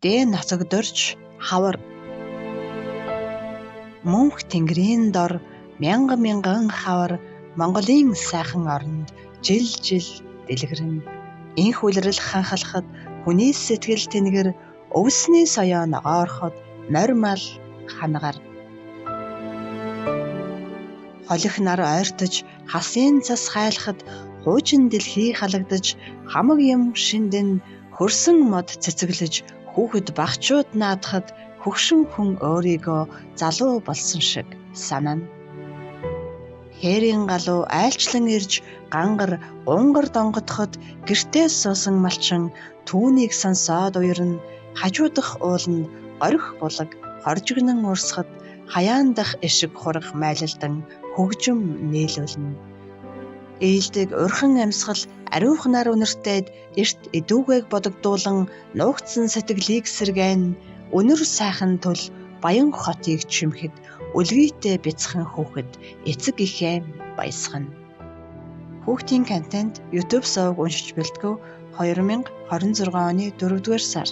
Дээ ноцогдорч хавар мөнх тэнгэрийн дор мянган хавар Монголын сайхан оронд жил дэлгэрнэ. Инх үлрэл ханхалахад хүний сэтгэл тэнгэр өвсний соёо ногоороход морь ханагар. Холих нар ойртож хасын цас хайлахад хуучин дэлхий халагдаж хамаг юм шиндэн хөрсөн мод цэцэглэж хүүхэд багчууд наадахад хөгшин хүн өөрийгөө залуу болсон шиг санана. Хээрийн галуу айлчлан ирж гангар донгодоход гэртээ суусан малчин түүнийг сонсоод уярна. Хажуудах ууланд горих булаг хоржигнан урсгад хаяан дах эшиг хурах майлалдан хөгжим нийлүүлнэ. Ээлдэг урхан амьсгал ариухнаар үнэртээд эрт эдүүгээг бодогдуулан нуугдсан сэтгэлийг сэргээн өнөр сайхан төл баян хотыг чимхэд үлгийтэй бяцхан хүүхэд эцэг ихээ баясгана. Хүүхдийн контент YouTube суваг уншиж бэлтгүү 2026 оны 4-р сар.